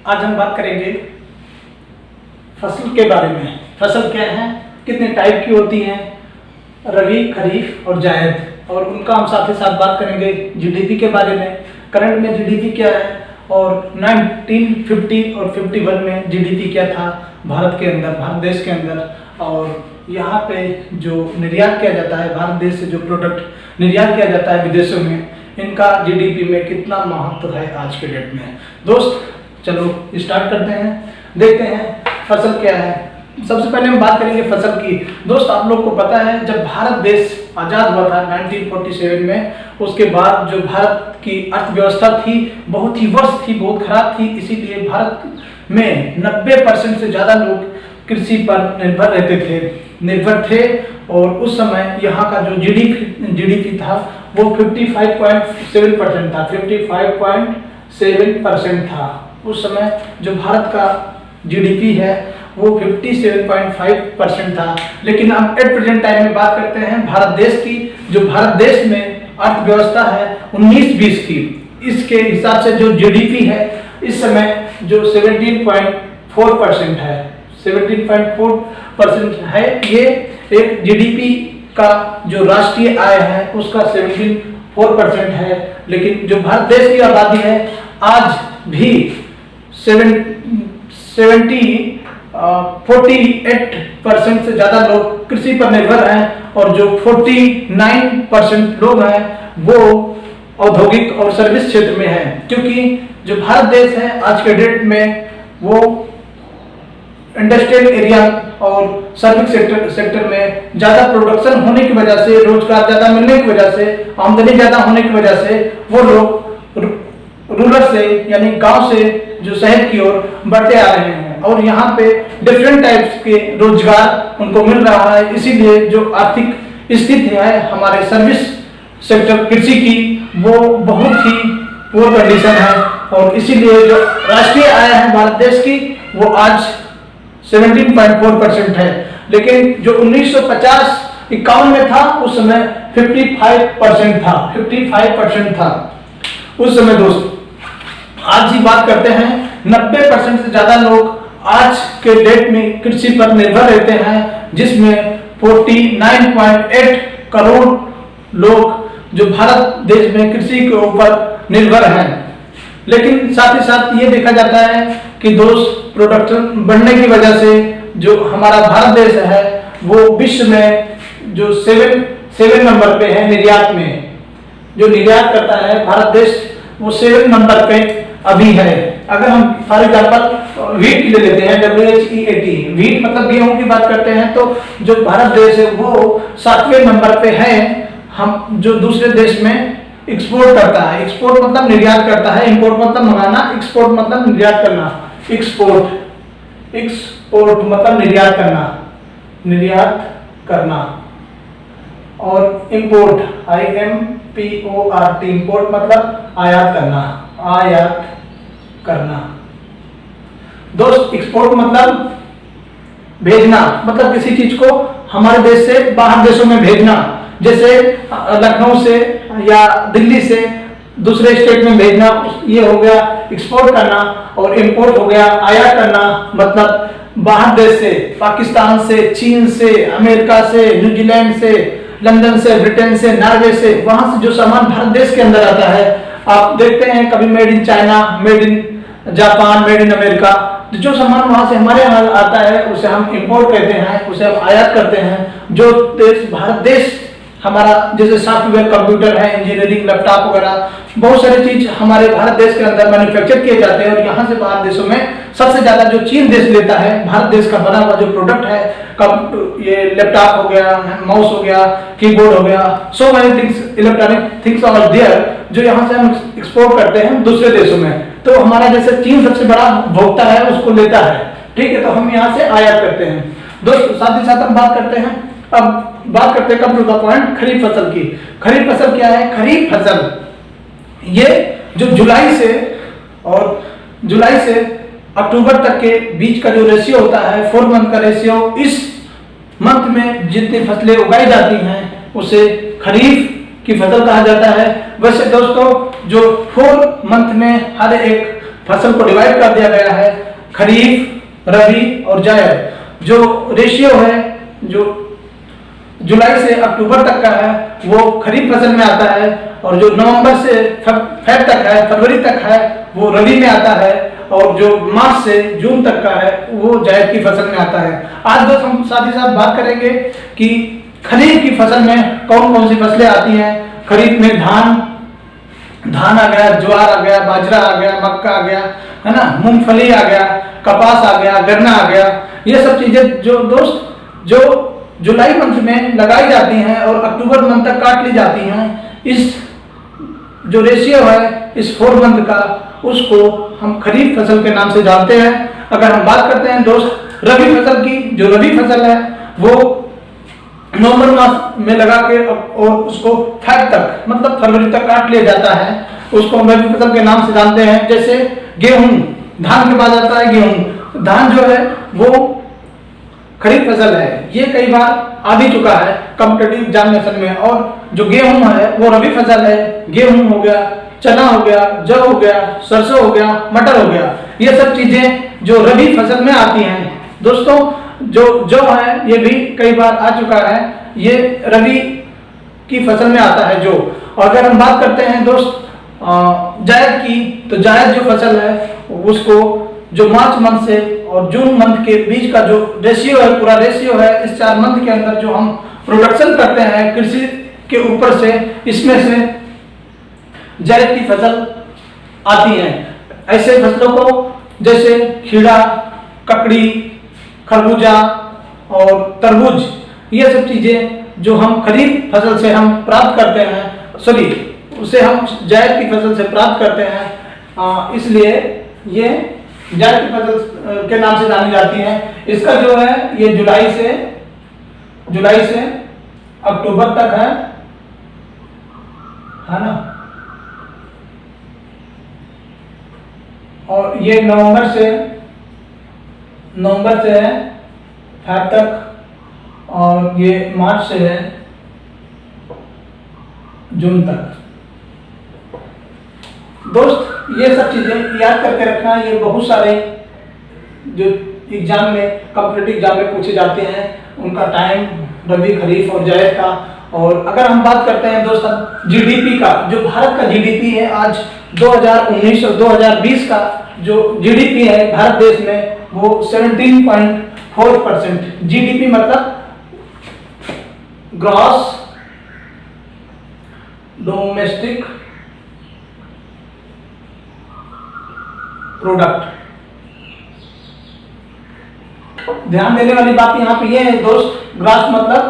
आज हम बात करेंगे फसल के बारे में। फसल क्या है, कितने टाइप की होती हैं, रबी, खरीफ और जायद, और उनका हम साथ ही साथ बात करेंगे जीडीपी के बारे में। करंट में जीडीपी क्या है और 1950 और 51 में जीडीपी क्या था भारत के अंदर, भारत देश के अंदर, और यहाँ पे जो निर्यात किया जाता है, भारत देश से जो प्रोडक्ट निर्यात किया जाता है विदेशों में, इनका जीडीपी में कितना महत्व है आज के डेट में। दोस्त चलो स्टार्ट करते हैं, देखते हैं फसल क्या है। सबसे पहले हम बात करेंगे फसल की। दोस्त आप लोग को पता है जब भारत देश आज़ाद हुआ था 1947 में, उसके बाद जो भारत की अर्थव्यवस्था थी बहुत ही वर्स्ट थी, बहुत खराब थी। इसीलिए भारत में 90% से ज़्यादा लोग कृषि पर निर्भर थे और उस समय यहाँ का जो जीडीपी था वो 55.7% था, 55.7% था। उस समय जो भारत का जीडीपी है वो 57.5% था। लेकिन हम एट प्रेजेंट टाइम में बात करते हैं भारत देश की। जो भारत देश में अर्थव्यवस्था है 19-20 की, इसके हिसाब से जो जीडीपी है इस समय जो 17.4% है, 17.4% है। ये एक जीडीपी का जो राष्ट्रीय आय है उसका 17.4% है। लेकिन जो भारत देश की आबादी है आज भी 48% से ज्यादा लोग कृषि पर निर्भर हैं और जो 49% लोग हैं वो औद्योगिक और सर्विस क्षेत्र में हैं। क्योंकि जो भारत देश है आज के डेट में वो इंडस्ट्रियल एरिया और सर्विस सेक्टर में ज्यादा प्रोडक्शन होने की वजह से, रोजगार ज्यादा मिलने की वजह से, आमदनी ज्यादा होने की वजह से वो लोग रूरल से यानी गांव से जो शहर की ओर बढ़ते आ रहे हैं और यहाँ पे डिफरेंट टाइप्स के रोजगार उनको मिल रहा है। इसीलिए जो आर्थिक स्थिति है हमारे सर्विस सेक्टर कृषि की वो बहुत ही पुअर कंडीशन है और इसीलिए जो राष्ट्रीय आय है भारत देश की वो आज 17.4% है। लेकिन जो 1950-51 में था उस समय 55% था उस समय। दोस्त आज ही बात करते हैं 90% से ज्यादा लोग आज के डेट में कृषि पर निर्भर रहते हैं, जिसमें 49.8 करोड़ लोग जो भारत देश में कृषि के ऊपर निर्भर हैं। लेकिन साथ ही साथ ये देखा जाता है कि दोस्त प्रोडक्शन बढ़ने की वजह से जो हमारा भारत देश है वो विश्व में जो 7 नंबर पे है निर्यात में। जो निर्यात करता है भारत देश वो 7 नंबर पे अभी है। अगर हम फॉर एग्जाम्पल वीट ले लेते हैं, WHEAT, वीट मतलब गेहूं की बात करते हैं, तो जो भारत देश है वो 7वें नंबर पे है। हम जो दूसरे देश में एक्सपोर्ट करता है, एक्सपोर्ट मतलब निर्यात करता है, इंपोर्ट मतलब मंगाना, एक्सपोर्ट मतलब निर्यात करना, एक्सपोर्ट मतलब निर्यात करना और इंपोर्ट IMPORT, इंपोर्ट मतलब आयात करना। दोस्त एक्सपोर्ट मतलब भेजना, मतलब किसी चीज को हमारे देश से बाहर देशों में भेजना, जैसे लखनऊ से या दिल्ली से दूसरे स्टेट में भेजना, ये हो गया एक्सपोर्ट करना। और इंपोर्ट हो गया आयात करना, मतलब बाहर देश से, पाकिस्तान से, चीन से, अमेरिका से, न्यूजीलैंड से, लंदन से, ब्रिटेन से, नॉर्वे से, वहां से जो सामान भारत देश के अंदर आता है, आप देखते हैं कभी made in China, made in Japan, made in America, जो सामान वहां से हमारे यहाँ आता है उसे हम इंपोर्ट कहते हैं, उसे हम आयात करते हैं। जो देश भारत देश हमारा, जैसे सॉफ्टवेयर, कंप्यूटर है, इंजीनियरिंग, लैपटॉप वगैरह बहुत सारी चीज हमारे भारत देश के अंदर मैन्युफैक्चर किए जाते हैं और यहाँ से बाहर देशों में सबसे ज्यादा जो चीन देश लेता है भारत देश का बना हुआ जो प्रोडक्ट है, ये लैपटॉप हो गया, माउस हो गया, कीबोर्ड हो गया, so many things, electronic things are there, जो यहाँ से हम एक्सपोर्ट करते हैं दूसरे देशों में। तो हमारा जैसे चीन सबसे बड़ा उपभोक्ता है उसको लेता है, ठीक है, तो हम यहाँ से आयात करते हैं। दोस्तों साथ ही साथ हम बात करते हैं, अब बात करते हैं कम टू द पॉइंट खरीफ फसल की। खरीफ फसल क्या है? खरीफ फसल ये जो जुलाई से अक्टूबर तक के बीच का जो रेशियो होता है, 4 मंथ का रेशियो, इस मंथ में जितनी फसलें उगाई जाती हैं उसे खरीफ की फसल कहा जाता है। वैसे दोस्तों जो 4 मंथ में हर एक फसल को डिवाइड कर दिया गया है खरीफ, रबी और जायद। जो रेशियो है जो जुलाई से अक्टूबर तक का है वो खरीफ फसल में आता है, और जो नवंबर से फेब तक है, फरवरी तक है, वो रबी में आता है, और जो मार्च से जून तक का है वो जायद की फसल में आता है। आज दोस्त हम साथ ही साथ बात करेंगे कि खरीफ की फसल में कौन कौन सी फसलें आती हैं। खरीफ में धान आ गया, ज्वार आ गया, बाजरा आ गया, मक्का आ गया, है ना, मूंगफली आ गया, कपास आ गया, गन्ना आ गया। ये सब चीजें जो दोस्त जो जुलाई मंथ में लगाई जाती हैं और अक्टूबर मंथ तक काट ली जाती हैं, इस जो रेशियो है इस 4 मंथ का, उसको हम खरीफ फसल के नाम से जानते हैं। अगर हम बात करते हैं दोस्त रबी फसल की, जो रबी फसल है वो नवंबर मास में लगा के और उसको फेब तक मतलब फरवरी तक काट लिया जाता है, उसको हम रबी फसल के नाम से जानते हैं। जैसे गेहूं, धान के बाद आता है गेहूं। धान जो है वो खरीफ फसल है, ये कई बार आ भी चुका है कॉम्पिटिटिव एग्जामिनेशन में। और जो गेहूं है वो रबी फसल है। गेहूं हो गया, चना हो गया, जौ हो गया, सरसों हो गया, मटर हो गया, ये सब चीजें जो रबी फसल में आती हैं। दोस्तों जो जौ है ये भी कई बार आ चुका है, ये रबी की फसल में आता है जो। और अगर हम बात करते हैं दोस्त जायद की, तो जायद जो फसल है उसको जो मार्च मंथ से और जून मंथ के बीच का जो रेशियो है, पूरा रेशियो है, इस 4 मंथ के अंदर जो हम प्रोडक्शन करते हैं कृषि के ऊपर से, इसमें से जायद की फसल आती है। ऐसे फसलों को जैसे खीरा, ककड़ी, खरबूजा और तरबूज, ये सब चीजें जो हम खरीफ फसल से हम प्राप्त करते हैं, सॉरी उसे हम जायद की फसल से प्राप्त करते हैं, इसलिए ये जायद की फसल के नाम से जानी जाती है। इसका जो है ये जुलाई से अक्टूबर तक है ना, और ये नवंबर से है फेब तक, और ये मार्च से है जून तक। दोस्त ये सब चीजें याद करके रखना, ये बहुत सारे जो एग्जाम में कॉम्पिटिटिव एग्जाम में पूछे जाते हैं उनका टाइम रबी, खरीफ और जायद का। और अगर हम बात करते हैं दोस्तों जीडीपी का, जो भारत का जीडीपी है आज 2019 और 2020 का जो जीडीपी है भारत देश में वो 17.4%। जीडीपी मतलब ग्रॉस डोमेस्टिक प्रोडक्ट। ध्यान देने वाली बात यहाँ पे ये है दोस्त, ग्रॉस मतलब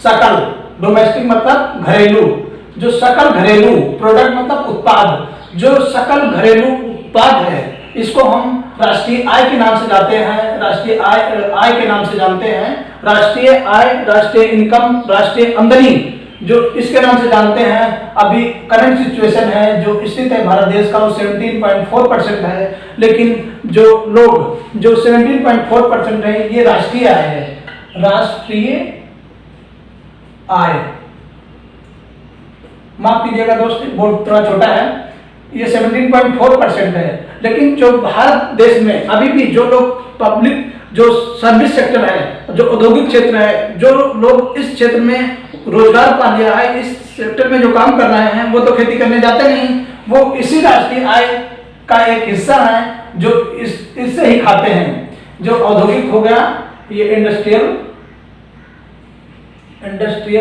सकल, डोमेस्टिक मतलब घरेलू। जो सकल घरेलू प्रोडक्ट मतलब उत्पाद, जो सकल घरेलू उत्पाद है इसको हम राष्ट्रीय आय के नाम से जानते हैं, राष्ट्रीय आय के नाम से जानते हैं। राष्ट्रीय आय, राष्ट्रीय इनकम, राष्ट्रीय आमदनी जो इसके नाम से जानते हैं। अभी करंट सिचुएशन है जो स्थित है भारत देश का वो 17.4% है, लेकिन जो लोग जो 17.4% है ये राष्ट्रीय आय है, राष्ट्रीय आय। माफ कीजिएगा दोस्त बोर्ड थोड़ा छोटा है, ये 17.4% है। लेकिन जो भारत देश में अभी भी जो लोग पब्लिक जो सर्विस सेक्टर है, जो औद्योगिक क्षेत्र है, जो लोग इस क्षेत्र में रोजगार पा लिया है, इस सेक्टर में जो काम कर रहे हैं वो तो खेती करने जाते नहीं, वो इसी राष्ट्रीय आय का एक हिस्सा है जो इससे ही खाते हैं। जो औद्योगिक हो गया, ये इंडस्ट्रियल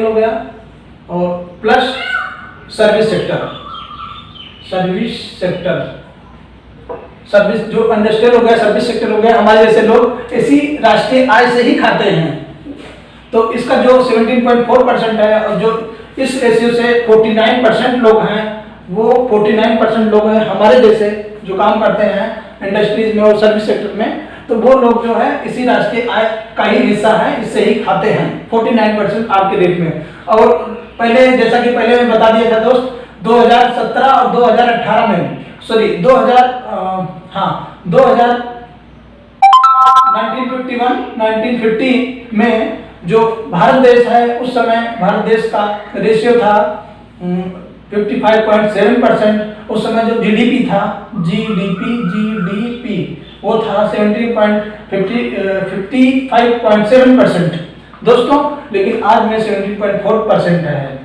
हो गया, और प्लस सर्विस जो इंडस्ट्रियल हो गया, सर्विस सेक्टर हो गया, हमारे जैसे लोग इसी राष्ट्रीय आय से ही खाते हैं। तो इसका जो 17.4% है, और जो इस रेशियो से 49% लोग हैं, वो 49% लोग हैं हमारे जैसे जो काम करते हैं इंडस्ट्रीज में और सर्विस सेक्टर में, तो वो लोग जो है इसी राष्ट्रीय आय का ही हिस्सा है, इससे ही खाते हैं 49% आज के डेट में। और पहले जैसा कि पहले मैं बता दिया था दोस्त, 2017 और 2018 में, सॉरी 1950 में जो भारत देश है, उस समय भारत देश का रेशियो था 55.7%। उस समय जो जीडीपी था, जीडीपी वो था 55.7%। दोस्तों लेकिन आज में 17.4% है।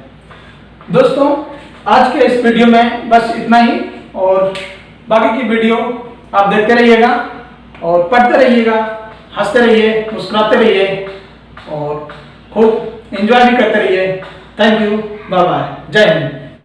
दोस्तों आज के इस वीडियो में बस इतना ही, और बाकी की वीडियो आप देखते रहिएगा और पढ़ते रहिएगा, हंसते रहिए, मुस्कुराते रहिए और खूब एंजॉय भी करते रहिए। थैंक यू, बाय बाय, जय हिंद।